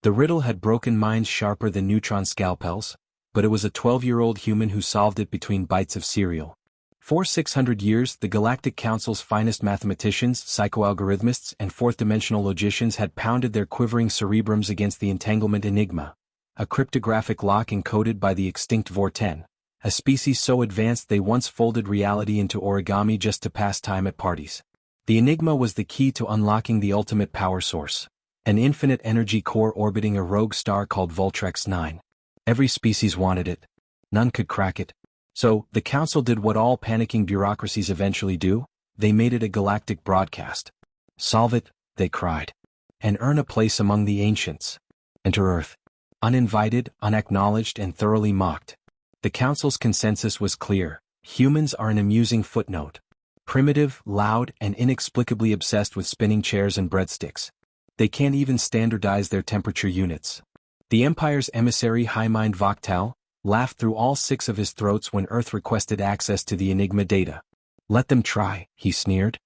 The riddle had broken minds sharper than neutron scalpels, but it was a 12-year-old human who solved it between bites of cereal. For 600 years, the Galactic Council's finest mathematicians, psychoalgorithmists, and fourth-dimensional logicians had pounded their quivering cerebrums against the entanglement enigma, a cryptographic lock encoded by the extinct Vorten, a species so advanced they once folded reality into origami just to pass time at parties. The enigma was the key to unlocking the ultimate power source, an infinite energy core orbiting a rogue star called Voltrex 9. Every species wanted it. None could crack it. So, the Council did what all panicking bureaucracies eventually do: they made it a galactic broadcast. Solve it, they cried. And earn a place among the ancients. Enter Earth. Uninvited, unacknowledged, and thoroughly mocked. The Council's consensus was clear: humans are an amusing footnote. Primitive, loud, and inexplicably obsessed with spinning chairs and breadsticks. They can't even standardize their temperature units. The Empire's emissary Highmind Vaktal laughed through all 6 of his throats when Earth requested access to the Enigma data. Let them try, he sneered.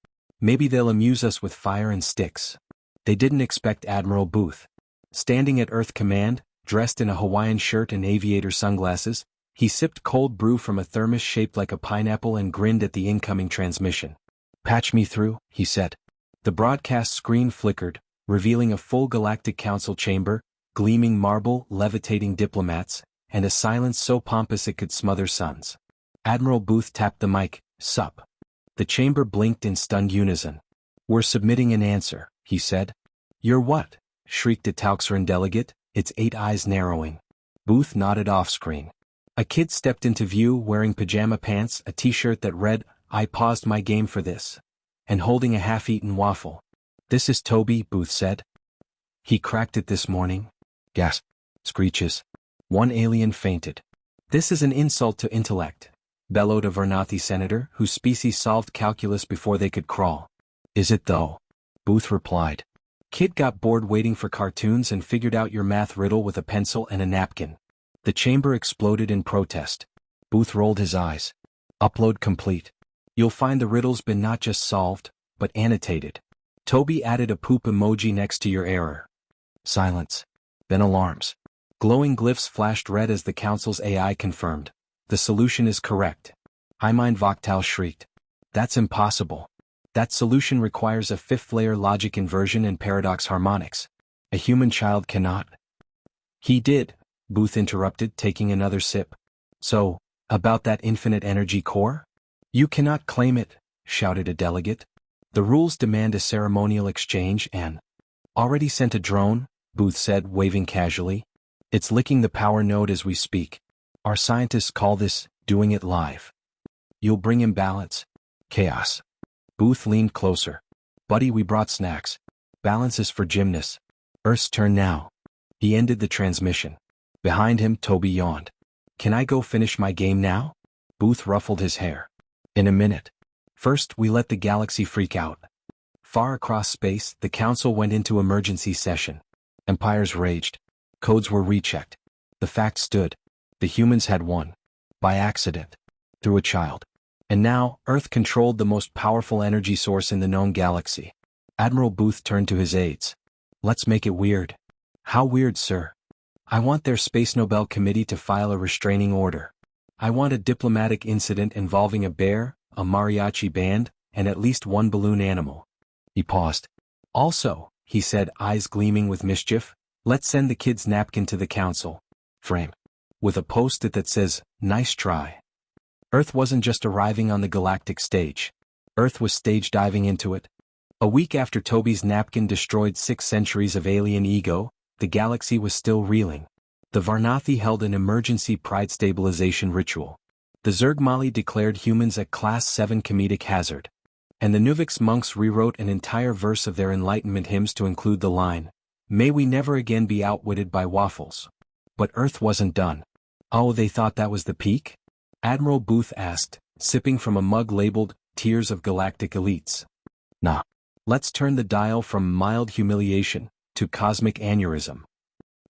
Maybe they'll amuse us with fire and sticks. They didn't expect Admiral Booth. Standing at Earth Command, dressed in a Hawaiian shirt and aviator sunglasses, he sipped cold brew from a thermos shaped like a pineapple and grinned at the incoming transmission. Patch me through, he said. The broadcast screen flickered, revealing a full Galactic Council chamber, gleaming marble, levitating diplomats, and a silence so pompous it could smother suns. Admiral Booth tapped the mic. Sup. The chamber blinked in stunned unison. We're submitting an answer, he said. You're what? Shrieked a Tauxeran delegate, its 8 eyes narrowing. Booth nodded off-screen. A kid stepped into view wearing pajama pants, a t-shirt that read, I paused my game for this, and holding a half-eaten waffle. This is Toby, Booth said. He cracked it this morning. Gasp. Screeches. One alien fainted. This is an insult to intellect, bellowed a Varnathi senator whose species solved calculus before they could crawl. Is it though? Booth replied. Kid got bored waiting for cartoons and figured out your math riddle with a pencil and a napkin. The chamber exploded in protest. Booth rolled his eyes. Upload complete. You'll find the riddle's been not just solved, but annotated. Toby added a poop emoji next to your error. Silence. Then alarms. Glowing glyphs flashed red as the Council's AI confirmed. The solution is correct. Highmind Vaktal shrieked. That's impossible. That solution requires a 5th-layer logic inversion and paradox harmonics. A human child cannot. He did, Booth interrupted, taking another sip. So, about that infinite energy core? You cannot claim it, shouted a delegate. The rules demand a ceremonial exchange and... Already sent a drone, Booth said, waving casually. It's licking the power node as we speak. Our scientists call this, doing it live. You'll bring imbalance. Chaos. Booth leaned closer. Buddy, we brought snacks. Balance is for gymnasts. Earth's turn now. He ended the transmission. Behind him, Toby yawned. Can I go finish my game now? Booth ruffled his hair. In a minute. First, we let the galaxy freak out. Far across space, the Council went into emergency session. Empires raged. Codes were rechecked. The fact stood. The humans had won. By accident. Through a child. And now, Earth controlled the most powerful energy source in the known galaxy. Admiral Booth turned to his aides. Let's make it weird. How weird, sir? I want their Space Nobel Committee to file a restraining order. I want a diplomatic incident involving a bear, a mariachi band, and at least one balloon animal. He paused. Also, he said, eyes gleaming with mischief, let's send the kid's napkin to the Council. Frame. With a post-it that says, nice try. Earth wasn't just arriving on the galactic stage. Earth was stage diving into it. A week after Toby's napkin destroyed 6 centuries of alien ego, the galaxy was still reeling. The Varnathi held an emergency pride stabilization ritual. The Zerg-Mali declared humans a Class 7 comedic hazard. And the Nuvix monks rewrote an entire verse of their Enlightenment hymns to include the line, "May we never again be outwitted by waffles." But Earth wasn't done. Oh, they thought that was the peak? Admiral Booth asked, sipping from a mug labeled, Tears of Galactic Elites. Nah. Let's turn the dial from mild humiliation to cosmic aneurysm.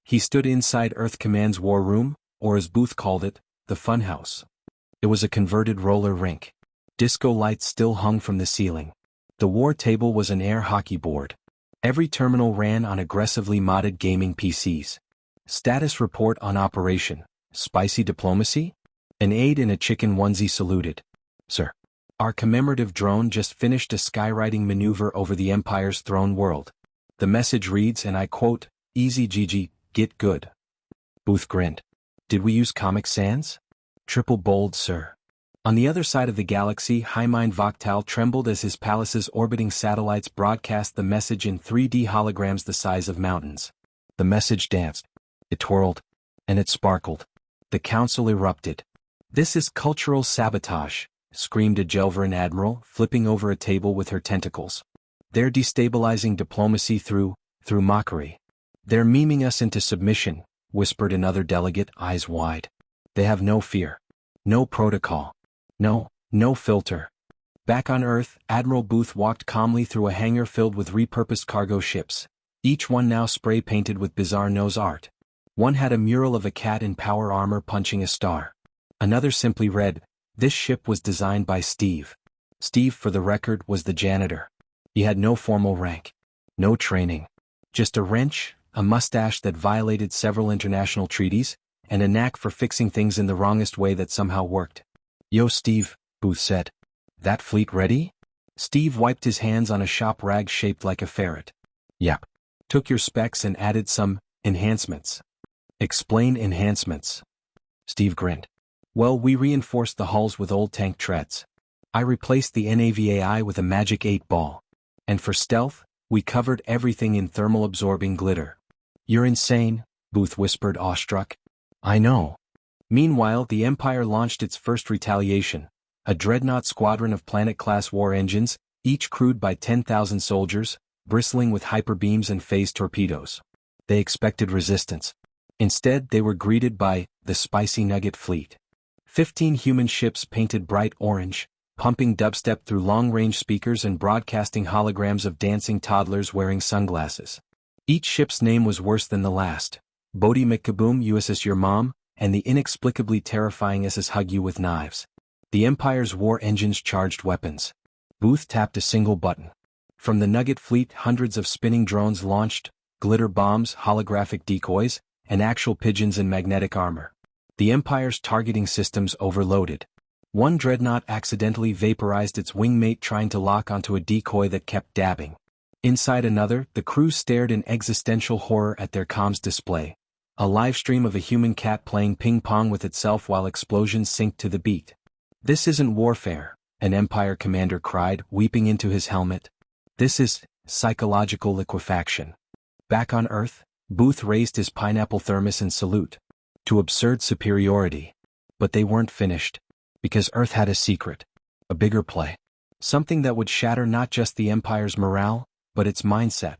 He stood inside Earth Command's war room, or as Booth called it, the funhouse. It was a converted roller rink. Disco lights still hung from the ceiling. The war table was an air hockey board. Every terminal ran on aggressively modded gaming PCs. Status report on operation. Spicy diplomacy? An aide in a chicken onesie saluted. Sir. Our commemorative drone just finished a skywriting maneuver over the Empire's throne world. The message reads, and I quote, "Easy GG, get good." Booth grinned. Did we use Comic Sans? Triple bold, sir. On the other side of the galaxy, Highmind Voctal trembled as his palace's orbiting satellites broadcast the message in 3D holograms the size of mountains. The message danced. It twirled. And it sparkled. The council erupted. This is cultural sabotage, screamed a Jelveran admiral, flipping over a table with her tentacles. They're destabilizing diplomacy through mockery. They're memeing us into submission, whispered another delegate, eyes wide. They have no fear. No protocol. No filter. Back on Earth, Admiral Booth walked calmly through a hangar filled with repurposed cargo ships, each one now spray-painted with bizarre nose art. One had a mural of a cat in power armor punching a star. Another simply read, "This ship was designed by Steve." Steve, for the record, was the janitor. He had no formal rank. No training. Just a wrench, a mustache that violated several international treaties, and a knack for fixing things in the wrongest way that somehow worked. "Yo, Steve," Booth said. "That fleet ready?" Steve wiped his hands on a shop rag shaped like a ferret. "Yep. Took your specs and added some enhancements." "Explain enhancements." Steve grinned. "Well, we reinforced the hulls with old tank treads. I replaced the NAVAI with a magic 8-ball. And for stealth, we covered everything in thermal-absorbing glitter." "You're insane," Booth whispered, awestruck. "I know." Meanwhile, the Empire launched its first retaliation, a dreadnought squadron of planet-class war engines, each crewed by 10,000 soldiers, bristling with hyperbeams and phase torpedoes. They expected resistance. Instead, they were greeted by the Spicy Nugget Fleet. 15 human ships painted bright orange, pumping dubstep through long-range speakers and broadcasting holograms of dancing toddlers wearing sunglasses. Each ship's name was worse than the last. Bodie McKaboom USS Your Mom, and the inexplicably terrifying SS Hug You with Knives. The Empire's war engines charged weapons. Booth tapped a single button. From the Nugget Fleet, hundreds of spinning drones launched, glitter bombs, holographic decoys, and actual pigeons in magnetic armor. The Empire's targeting systems overloaded. One dreadnought accidentally vaporized its wingmate trying to lock onto a decoy that kept dabbing. Inside another, the crew stared in existential horror at their comms display. A live stream of a human cat playing ping-pong with itself while explosions synced to the beat. "This isn't warfare," an Empire commander cried, weeping into his helmet. "This is psychological liquefaction." Back on Earth, Booth raised his pineapple thermos in salute. To absurd superiority. But they weren't finished. Because Earth had a secret. A bigger play. Something that would shatter not just the Empire's morale, but its mindset.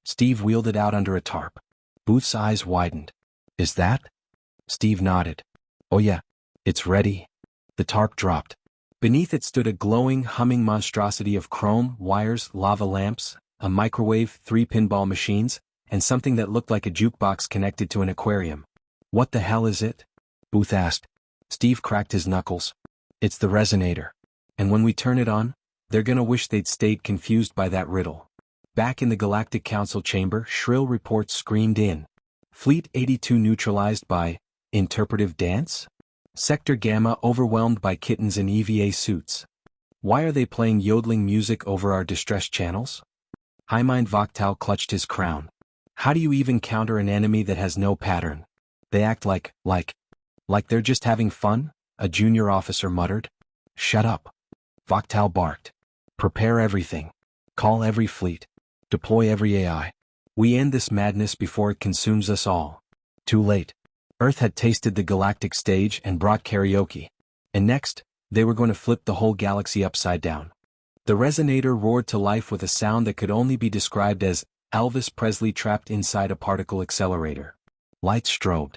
Steve wheeled it out under a tarp. Booth's eyes widened. "Is that?" Steve nodded. "Oh yeah. It's ready." The tarp dropped. Beneath it stood a glowing, humming monstrosity of chrome, wires, lava lamps, a microwave, 3 pinball machines, and something that looked like a jukebox connected to an aquarium. "What the hell is it?" Booth asked. Steve cracked his knuckles. "It's the resonator. And when we turn it on, they're gonna wish they'd stayed confused by that riddle." Back in the Galactic Council chamber, shrill reports screamed in. Fleet 82 neutralized by interpretive dance? Sector Gamma overwhelmed by kittens in EVA suits. Why are they playing yodeling music over our distress channels? Highmind Voctal clutched his crown. How do you even counter an enemy that has no pattern? They act like they're just having fun, a junior officer muttered. "Shut up." Voctal barked. "Prepare everything. Call every fleet. Deploy every AI. We end this madness before it consumes us all." Too late. Earth had tasted the galactic stage and brought karaoke. And next, they were going to flip the whole galaxy upside down. The resonator roared to life with a sound that could only be described as Elvis Presley trapped inside a particle accelerator. Lights strobed.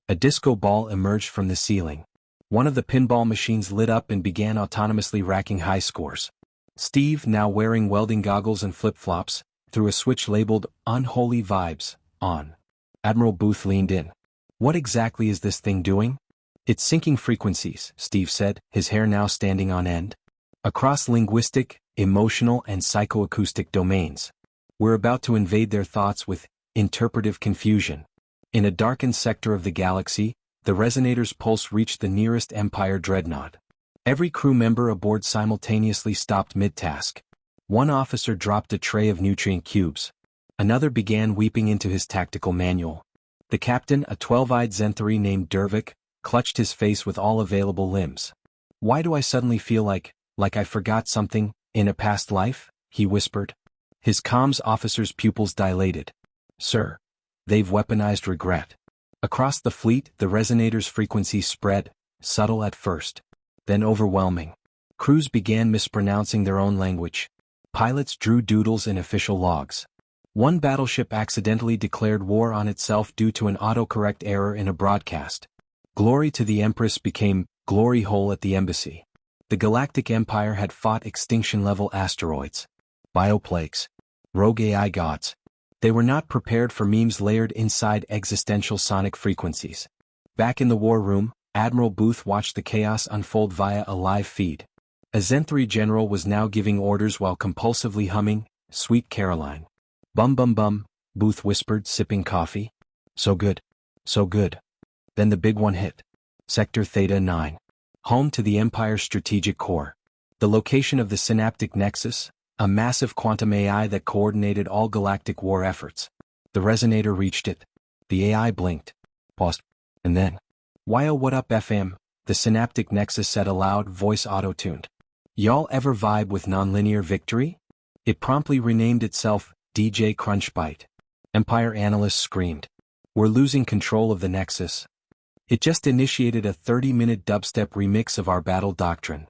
A disco ball emerged from the ceiling. One of the pinball machines lit up and began autonomously racking high scores. Steve, now wearing welding goggles and flip-flops, threw a switch labeled Unholy Vibes on. Admiral Booth leaned in. "What exactly is this thing doing?" "It's syncing frequencies," Steve said, his hair now standing on end. "Across linguistic, emotional and psychoacoustic domains. We're about to invade their thoughts with interpretive confusion. In a darkened sector of the galaxy, the resonator's pulse reached the nearest Empire dreadnought. Every crew member aboard simultaneously stopped mid-task. One officer dropped a tray of nutrient cubes. Another began weeping into his tactical manual. The captain, a 12-eyed Zenthari named Dervik, clutched his face with all available limbs. "Why do I suddenly feel like I forgot something, in a past life?" he whispered. His comms officer's pupils dilated. "Sir, they've weaponized regret." Across the fleet, the resonator's frequency spread, subtle at first, then overwhelming. Crews began mispronouncing their own language. Pilots drew doodles in official logs. One battleship accidentally declared war on itself due to an autocorrect error in a broadcast. "Glory to the Empress" became "glory hole at the embassy." The Galactic Empire had fought extinction-level asteroids, bioplagues, rogue AI gods. They were not prepared for memes layered inside existential sonic frequencies. Back in the war room, Admiral Booth watched the chaos unfold via a live feed. A Zenthari general was now giving orders while compulsively humming "Sweet Caroline." "Bum bum bum," Booth whispered, sipping coffee. "So good. So good." Then the big one hit. Sector Theta 9. Home to the Empire's strategic core. The location of the Synaptic Nexus, a massive quantum AI that coordinated all galactic war efforts. The resonator reached it. The AI blinked, paused, and then, "Wyo, what up FM?" the Synaptic Nexus said aloud, voice auto-tuned. "Y'all ever vibe with nonlinear victory?" It promptly renamed itself DJ Crunchbite. Empire analysts screamed. "We're losing control of the Nexus. It just initiated a 30-minute dubstep remix of our battle doctrine.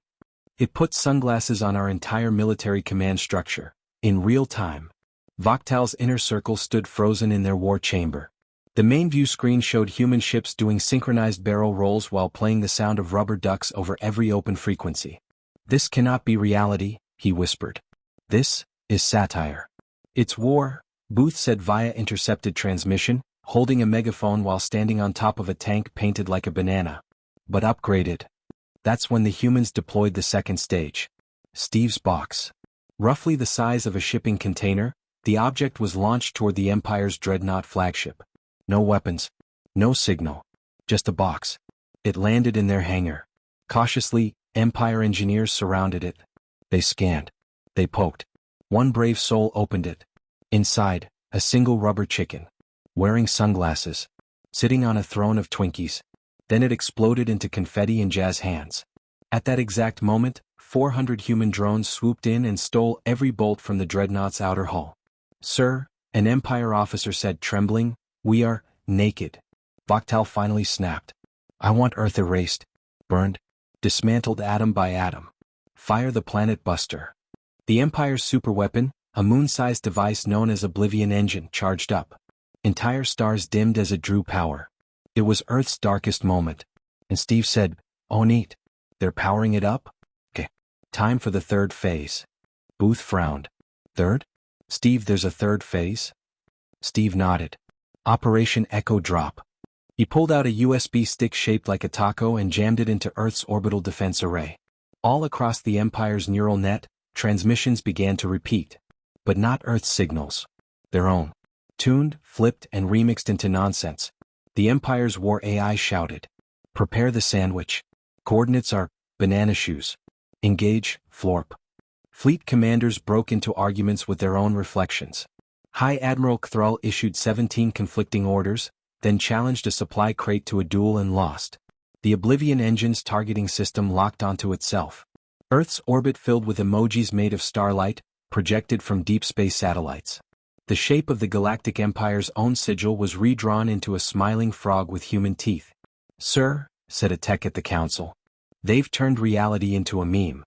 It put sunglasses on our entire military command structure, in real time." Vaktal's inner circle stood frozen in their war chamber. The main view screen showed human ships doing synchronized barrel rolls while playing the sound of rubber ducks over every open frequency. "This cannot be reality," he whispered. "This is satire." "It's war," Booth said via intercepted transmission, holding a megaphone while standing on top of a tank painted like a banana. "But upgraded." That's when the humans deployed the second stage. Steve's box. Roughly the size of a shipping container, the object was launched toward the Empire's dreadnought flagship. No weapons. No signal. Just a box. It landed in their hangar. Cautiously, Empire engineers surrounded it. They scanned. They poked. One brave soul opened it. Inside, a single rubber chicken, wearing sunglasses, sitting on a throne of Twinkies. Then it exploded into confetti in jazz hands. At that exact moment, 400 human drones swooped in and stole every bolt from the dreadnought's outer hull. "Sir," an Empire officer said, trembling, "we are naked." Vaktal finally snapped. "I want Earth erased, burned, dismantled atom by atom. Fire the Planet Buster." The Empire's superweapon, a moon-sized device known as Oblivion Engine, charged up. Entire stars dimmed as it drew power. It was Earth's darkest moment. And Steve said, "Oh neat. They're powering it up? Okay. Time for the third phase." Booth frowned. "Third? Steve, there's a third phase?" Steve nodded. "Operation Echo Drop." He pulled out a USB stick shaped like a taco and jammed it into Earth's orbital defense array. All across the Empire's neural net, transmissions began to repeat. But not Earth's signals. Their own. Tuned, flipped, and remixed into nonsense. The Empire's war AI shouted, "Prepare the sandwich. Coordinates are banana shoes. Engage, florp." Fleet commanders broke into arguments with their own reflections. High Admiral K'Thrul issued 17 conflicting orders, then challenged a supply crate to a duel and lost. The Oblivion Engine's targeting system locked onto itself. Earth's orbit filled with emojis made of starlight, projected from deep space satellites. The shape of the Galactic Empire's own sigil was redrawn into a smiling frog with human teeth. "Sir," said a tech at the council, "they've turned reality into a meme."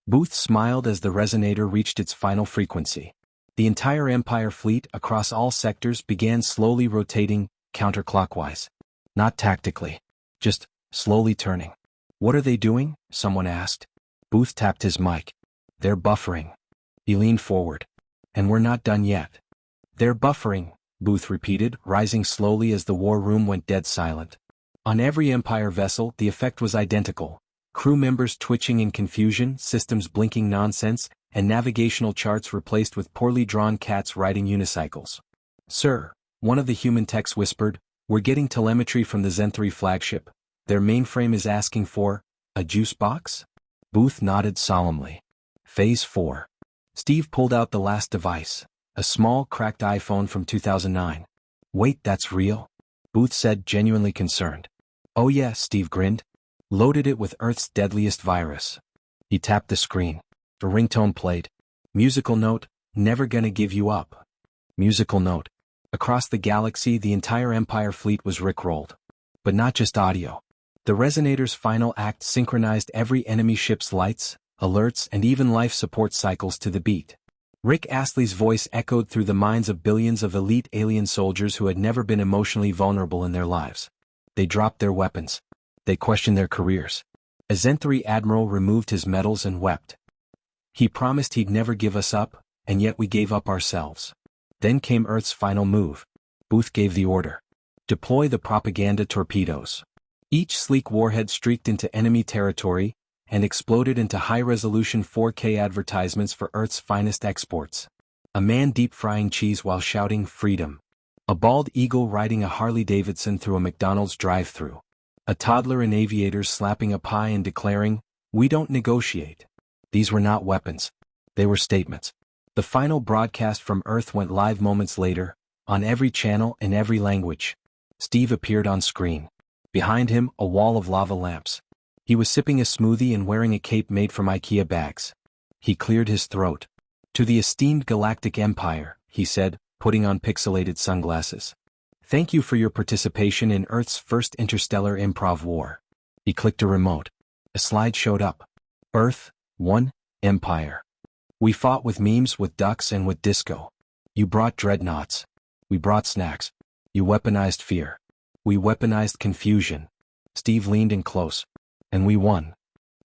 Booth smiled as the resonator reached its final frequency. The entire Empire fleet across all sectors began slowly rotating, counterclockwise. Not tactically. Just slowly turning. "What are they doing?" someone asked. Booth tapped his mic. "They're buffering." He leaned forward. "And we're not done yet." "They're buffering," Booth repeated, rising slowly as the war room went dead silent. On every Empire vessel, the effect was identical. Crew members twitching in confusion, systems blinking nonsense, and navigational charts replaced with poorly drawn cats riding unicycles. "Sir," one of the human techs whispered, "we're getting telemetry from the Zen-3 flagship. Their mainframe is asking for a juice box?" Booth nodded solemnly. Phase 4. Steve pulled out the last device, a small, cracked iPhone from 2009. "Wait, that's real?" Booth said, genuinely concerned. "Oh yeah," Steve grinned. "Loaded it with Earth's deadliest virus." He tapped the screen. The ringtone played. Musical note, "Never gonna give you up." Musical note. Across the galaxy, the entire Empire fleet was rickrolled. But not just audio. The resonator's final act synchronized every enemy ship's lights, alerts, and even life support cycles to the beat. Rick Astley's voice echoed through the minds of billions of elite alien soldiers who had never been emotionally vulnerable in their lives. They dropped their weapons. They questioned their careers. A Zen-3 admiral removed his medals and wept. He promised he'd never give us up, and yet we gave up ourselves. Then came Earth's final move. Booth gave the order. Deploy the propaganda torpedoes. Each sleek warhead streaked into enemy territory and exploded into high-resolution 4K advertisements for Earth's finest exports. A man deep-frying cheese while shouting "Freedom." A bald eagle riding a Harley-Davidson through a McDonald's drive-thru. A toddler in aviators slapping a pie and declaring, "We don't negotiate." These were not weapons. They were statements. The final broadcast from Earth went live moments later, on every channel and every language. Steve appeared on screen. Behind him, a wall of lava lamps. He was sipping a smoothie and wearing a cape made from IKEA bags. He cleared his throat. "To the esteemed Galactic Empire," he said, putting on pixelated sunglasses. "Thank you for your participation in Earth's first interstellar improv war." He clicked a remote. A slide showed up. Earth, 1, Empire. "We fought with memes, with ducks, and with disco. You brought dreadnoughts. We brought snacks. You weaponized fear. We weaponized confusion." Steve leaned in close. "And we won."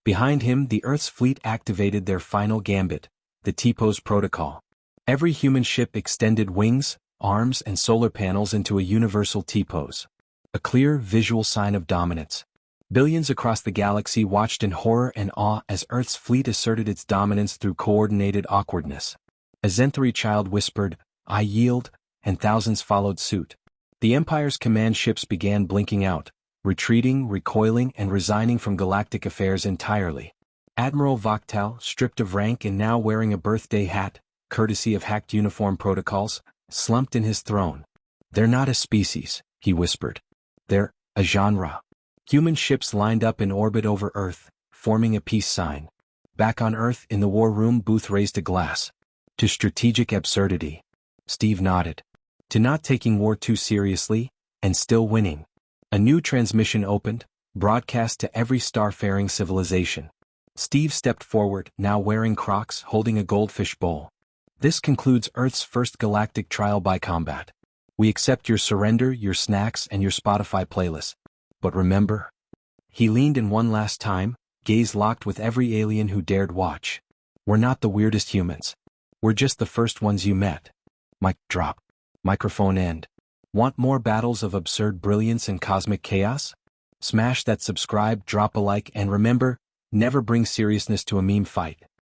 Behind him, the Earth's fleet activated their final gambit, the T-pose protocol. Every human ship extended wings, arms, and solar panels into a universal T-pose. A clear, visual sign of dominance. Billions across the galaxy watched in horror and awe as Earth's fleet asserted its dominance through coordinated awkwardness. A Zen-3 child whispered, "I yield," and thousands followed suit. The Empire's command ships began blinking out, retreating, recoiling, and resigning from galactic affairs entirely. Admiral Vaktal, stripped of rank and now wearing a birthday hat, courtesy of hacked uniform protocols, slumped in his throne. "They're not a species," he whispered. "They're a genre." Human ships lined up in orbit over Earth, forming a peace sign. Back on Earth, in the war room, Booth raised a glass. "To strategic absurdity." Steve nodded. "To not taking war too seriously, and still winning." A new transmission opened, broadcast to every starfaring civilization. Steve stepped forward, now wearing Crocs, holding a goldfish bowl. "This concludes Earth's first galactic trial by combat. We accept your surrender, your snacks, and your Spotify playlist. But remember..." He leaned in one last time, gaze locked with every alien who dared watch. "We're not the weirdest humans. We're just the first ones you met." Mic drop. Microphone end. Want more battles of absurd brilliance and cosmic chaos? Smash that subscribe, drop a like, and remember, never bring seriousness to a meme fight.